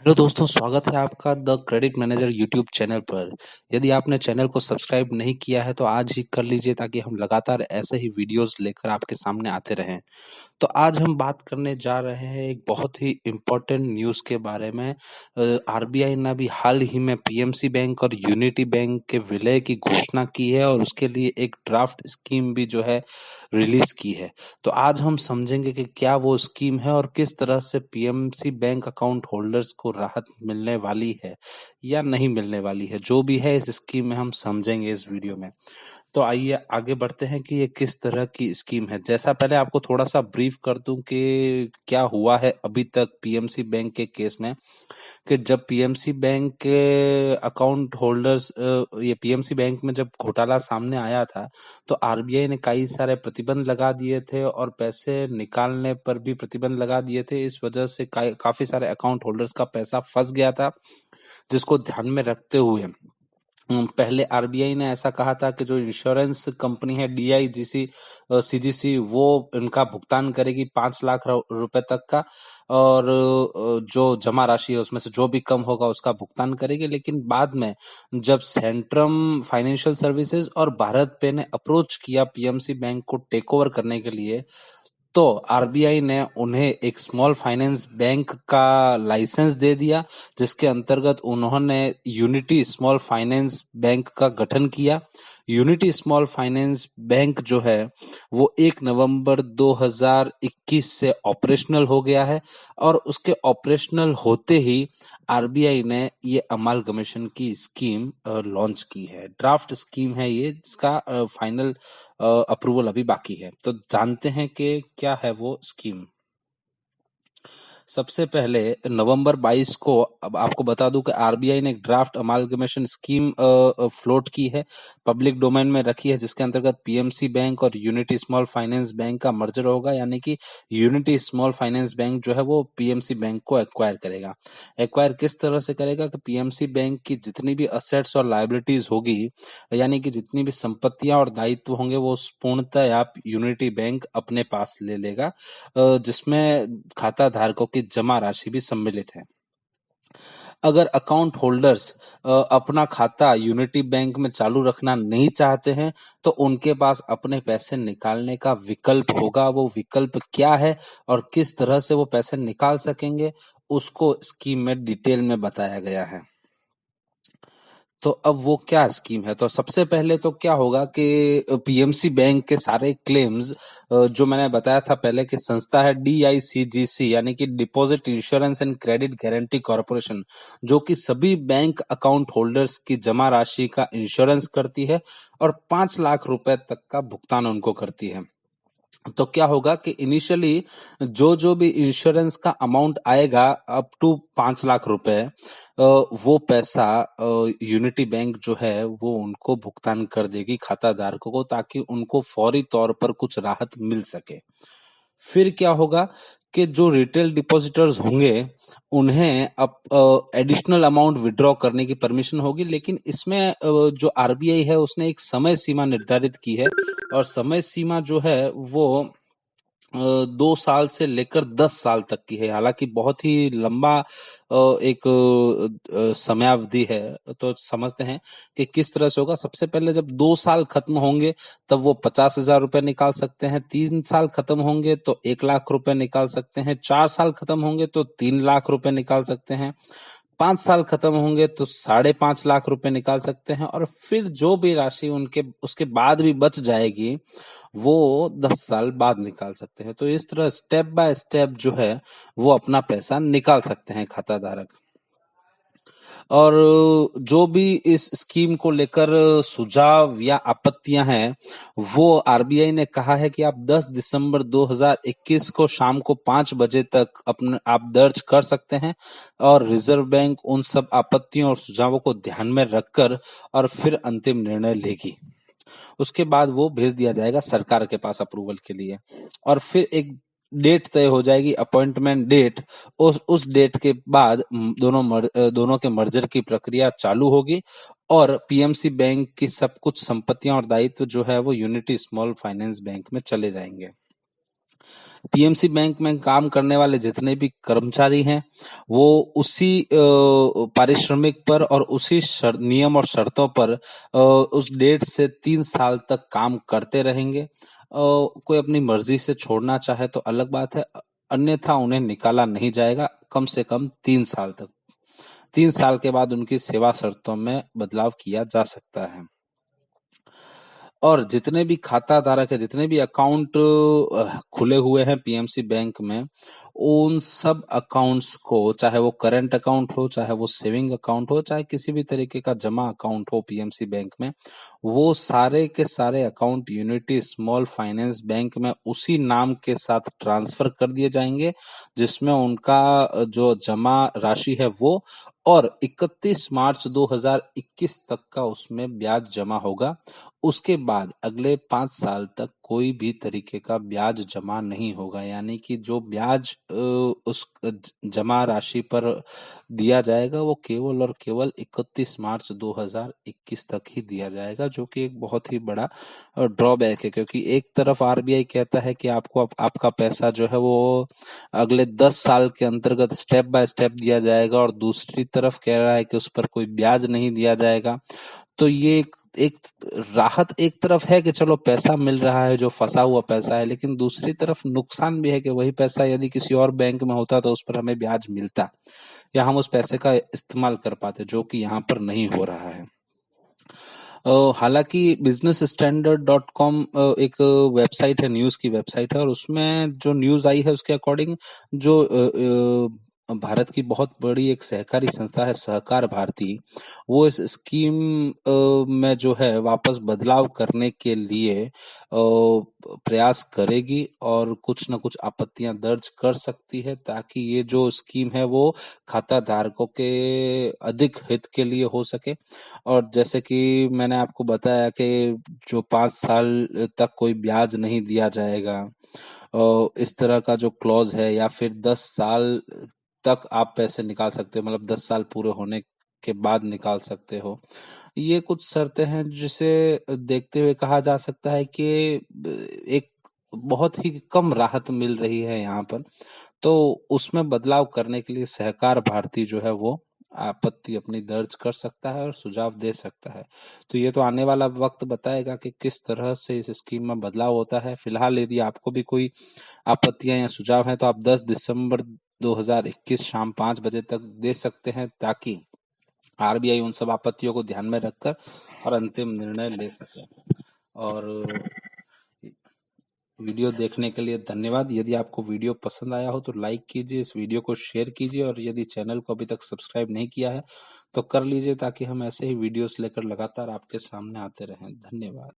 Hello दोस्तों, स्वागत है आपका the credit manager YouTube channel पर। यदि आपने चैनल को सब्सक्राइब नहीं किया है तो आज ही कर लीजिए ताकि हम लगातार ऐसे ही वीडियोस लेकर आपके सामने आते रहें। तो आज हम बात करने जा रहे हैं एक बहुत ही इम्पोर्टेंट न्यूज़ के बारे में। आरबीआई ने अभी हाल ही में पीएमसी बैंक और यूनिटी बैंक के विलय की घोषणा की है और उसके लिए एक ड्राफ्ट स्कीम भी जो है रिलीज की है। तो आज हम समझेंगे कि क्या वो स्कीम है और किस तरह से पीएमसी बैंक अकाउंट होल्डर्स को राहत मिलने वाली है या नहीं मिलने वाली है। जो भी है इस स्कीम में हम समझेंगे इस वीडियो में। तो आइए आगे बढ़ते हैं कि ये किस तरह की स्कीम है। जैसा पहले आपको थोड़ा सा ब्रीफ कर दूं कि क्या हुआ है अभी तक पीएमसी बैंक के केस में, कि जब पीएमसी बैंक के अकाउंट होल्डर्स ये पीएमसी बैंक में जब घोटाला सामने आया था तो आरबीआई ने कई सारे प्रतिबंध लगा दिए थे और पैसे निकालने पर भी प्रतिबंध लगा दिए थे। इस वजह से काफी सारे अकाउंट होल्डर्स का पैसा फंस गया था, जिसको ध्यान में रखते हुए पहले आरबीआई ने ऐसा कहा था कि जो इंश्योरेंस कंपनी है डीआईजीसी सीजीसी वो इनका भुगतान करेगी 5 लाख रुपए तक का, और जो जमा राशि है उसमें से जो भी कम होगा उसका भुगतान करेगी। लेकिन बाद में जब सेंट्रम फाइनेंशियल सर्विसेज और भारत पे ने अप्रोच किया पीएमसी बैंक को टेक ओवर करने के लिए, तो आरबीआई ने उन्हें एक स्मॉल फाइनेंस बैंक का लाइसेंस दे दिया, जिसके अंतर्गत उन्होंने यूनिटी स्मॉल फाइनेंस बैंक का गठन किया। यूनिटी स्मॉल फाइनेंस बैंक जो है वो 1 नवंबर 2021 से ऑपरेशनल हो गया है और उसके ऑपरेशनल होते ही आरबीआई ने ये अमालगमेशन की स्कीम लॉन्च की है। ड्राफ्ट स्कीम है ये, जिसका फाइनल अप्रूवल अभी बाकी है। तो जानते हैं कि क्या है वो स्कीम। सबसे पहले नवंबर 22 को, अब आपको बता दूं कि आरबीआई ने एक ड्राफ्ट अमालगमेशन स्कीम फ्लोट की है, पब्लिक डोमेन में रखी है, जिसके अंतर्गत पीएमसी बैंक और यूनिटी स्मॉल फाइनेंस बैंक का मर्जर होगा। यानी कि यूनिटी स्मॉल फाइनेंस बैंक जो है वो पीएमसी बैंक को एक्वायर करेगा। एक्वायर किस तरह से करेगा कि पीएमसी बैंक की जितनी भी असेट्स और लायबिलिटीज होगी, यानी कि जितनी भी संपत्तियां और दायित्व होंगे, वो पूर्णतः आप यूनिटी बैंक अपने पास ले लेगा, जिसमें खाता धारकों की जमा राशि भी सम्मिलित है। अगर अकाउंट होल्डर्स अपना खाता यूनिटी बैंक में चालू रखना नहीं चाहते हैं तो उनके पास अपने पैसे निकालने का विकल्प होगा। वो विकल्प क्या है और किस तरह से वो पैसे निकाल सकेंगे, उसको स्कीम में डिटेल में बताया गया है। तो अब वो क्या स्कीम है, तो सबसे पहले तो क्या होगा कि पीएमसी बैंक के सारे क्लेम्स, जो मैंने बताया था पहले कि संस्था है डीआईसीजीसी, यानी कि deposit insurance and credit guarantee corporation, जो कि सभी बैंक अकाउंट होल्डर्स की जमा राशि का इंश्योरेंस करती है और 5 लाख रुपए तक का भुगतान उनको करती है। तो क्या होगा कि इनिशियली जो जो भी इंश्योरेंस का अमाउंट आएगा अप टू 5 लाख रुपए, वो पैसा यूनिटी बैंक जो है वो उनको भुगतान कर देगी खाता धारकों को, ताकि उनको फौरी तौर पर कुछ राहत मिल सके। फिर क्या होगा कि जो रिटेल डिपॉजिटर्स होंगे उन्हें अब एडिशनल अमाउंट विड्रॉ करने की परमिशन होगी, लेकिन इसमें जो आरबीआई है उसने एक समय सीमा निर्धारित की है, और समय सीमा जो है वो 2 साल से लेकर 10 साल तक की है। हालांकि बहुत ही लंबा एक समयावधि है। तो समझते हैं कि किस तरह से होगा। सबसे पहले जब 2 साल खत्म होंगे तब वो 50,000 रुपए निकाल सकते हैं, 3 साल खत्म होंगे तो 1 लाख रुपए निकाल सकते हैं, 4 साल खत्म होंगे तो 3 लाख रुपए निकाल सकते हैं, 5 साल खत्म होंगे तो 5.5 लाख रुपए निकाल सकते हैं, और फिर जो भी राशि उनके उसके बाद भी बच जाएगी वो 10 साल बाद निकाल सकते हैं। तो इस तरह स्टेप बाय स्टेप जो है वो अपना पैसा निकाल सकते हैं खाता धारक। और जो भी इस स्कीम को लेकर सुझाव या आपत्तियां हैं, वो आरबीआई ने कहा है कि आप 10 दिसंबर 2021 को शाम को 5 बजे तक अपने आप दर्ज कर सकते हैं, और रिजर्व बैंक उन सब आपत्तियों और सुझावों को ध्यान में रखकर और फिर अंतिम निर्णय लेगी। उसके बाद वो भेज दिया जाएगा सरकार के पास अप्रूवल के लिए, और फिर एक डेट तय हो जाएगी, अपॉइंटमेंट डेट। उस डेट के बाद दोनों के मर्जर की प्रक्रिया चालू होगी और पीएमसी बैंक की सब कुछ संपत्तियां और दायित्व जो है वो यूनिटी स्मॉल फाइनेंस बैंक में चले जाएंगे। पीएमसी बैंक में काम करने वाले जितने भी कर्मचारी हैं वो उसी पारिश्रमिक पर और उसी नियम और शर्तों पर उस डेट से 3 साल तक काम करते रहेंगे। कोई अपनी मर्जी से छोड़ना चाहे तो अलग बात है, अन्यथा उन्हें निकाला नहीं जाएगा कम से कम 3 साल तक। 3 साल के बाद उनकी सेवा शर्तों में बदलाव किया जा सकता है। और जितने भी खाता धारक है, जितने भी अकाउंट खुले हुए हैं पीएमसी बैंक में, उन सब अकाउंट्स को, चाहे वो करंट अकाउंट हो, चाहे वो सेविंग अकाउंट हो, चाहे किसी भी तरीके का जमा अकाउंट हो पीएमसी बैंक में, वो सारे के सारे account unity small finance bank में उसी नाम के साथ ट्रांसफर कर दिए जाएंगे जिसमें उनका जो जमा राशि है वो, और 31 मार्च 2021 तक का उसमें ब्याज जमा होगा। उसके बाद अगले 5 साल तक कोई भी तरीके का ब्याज जमा नहीं होगा, यानी कि जो ब्याज उस जमा राशि पर दिया जाएगा वो केवल और केवल 31 मार्च 2021 तक ही दिया जाएगा, जो कि एक बहुत ही बड़ा ड्रॉबैक है। क्योंकि एक तरफ आरबीआई कहता है कि आपको आपका पैसा जो है वो अगले 10 साल के अंतर्गत स्टेप बाय स्टेप दिया जाएगा, और दूसरी तरफ कह रहा है कि उस पर कोई ब्याज नहीं दिया जाएगा। तो ये एक राहत एक तरफ है कि चलो पैसा मिल रहा है जो फंसा हुआ पैसा है, लेकिन दूसरी तरफ नुकसान भी है कि वही पैसा यदि किसी और बैंक में होता तो उस पर हमें ब्याज मिलता या हम उस पैसे का इस्तेमाल कर पाते, जो कि यहाँ पर नहीं हो रहा है। हालांकि बिजनेस स्टैंडर्ड डॉट कॉम एक वेबसाइट है, न्यूज की वेबसाइट है, और उसमें जो न्यूज आई है उसके अकॉर्डिंग जो भारत की बहुत बड़ी एक सहकारी संस्था है सहकार भारती, वो इस स्कीम में जो है वापस बदलाव करने के लिए प्रयास करेगी और कुछ न कुछ आपत्तियां दर्ज कर सकती है, ताकि ये जो स्कीम है वो खाता धारकों के अधिक हित के लिए हो सके। और जैसे कि मैंने आपको बताया कि जो 5 साल तक कोई ब्याज नहीं दिया जाएगा, इस तरह का जो क्लॉज है, या फिर 10 साल तक आप पैसे निकाल सकते हो, मतलब 10 साल पूरे होने के बाद निकाल सकते हो। ये कुछ शर्तें हैं जिसे देखते हुए कहा जा सकता है कि एक बहुत ही कम राहत मिल रही है यहाँ पर, तो उसमें बदलाव करने के लिए सहकार भारती जो है वो आपत्ति अपनी दर्ज कर सकता है और सुझाव दे सकता है। तो ये तो आने वाला वक्त बताएगा कि किस तरह से इस स्कीम में बदलाव होता है। फिलहाल यदि आपको भी कोई आपत्तियां या सुझाव हैं तो आप 10 दिसंबर 2021 शाम 5 बजे तक दे सकते हैं, ताकि आरबीआई उन सब आपत्तियों को ध्यान में रखकर और अंतिम निर्णय ले सके। और वीडियो देखने के लिए धन्यवाद। यदि आपको वीडियो पसंद आया हो तो लाइक कीजिए, इस वीडियो को शेयर कीजिए, और यदि चैनल को अभी तक सब्सक्राइब नहीं किया है तो कर लीजिए, ताकि हम ऐसे ही वीडियोस लेकर लगातार आपके सामने आते रहें। धन्यवाद।